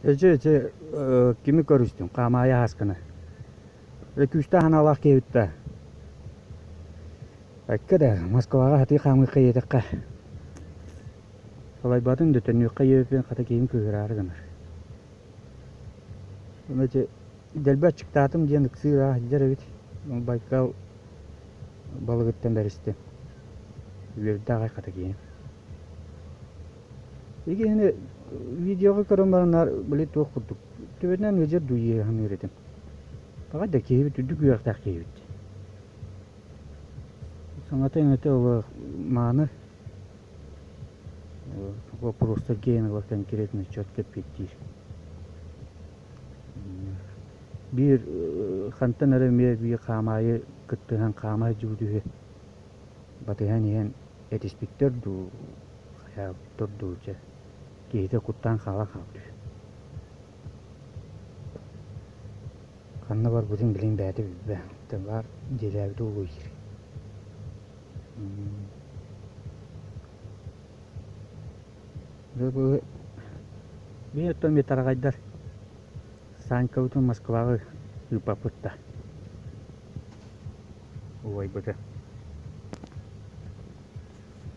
Эже kimi көрүстүм, камая асканы. Күстә ханалак кебитте. Аккада Москвага хати камы кыйдыкка. Солай батын дөтөнү кыйыпен ката кийин көрөр гана. Мөче делбат чыктатым ден ксыра жеребит. Байкал балыгыттан беристе. Вердага ката кийин. Игене видеого көрөмбарнар билет окудук. Төбөдөн өжөр дуйе аны өретем. Бага да кийип түдүк уякта кийип. Соңатен өтө ол маны просто гейн вактан керетин чөт кетпейт. Bir хантан эреме bir камайы кыттыган камай жуудуге. Батыган ен этиспиктер ду хаял турдуча. Кейде куттан кала калды. Канна бар бүгүн билин бәди бе. Тәбар желәбди ой. Бу бир томе тарагайдар. Санкаутун Москвага юпапытта. Ой бөтө.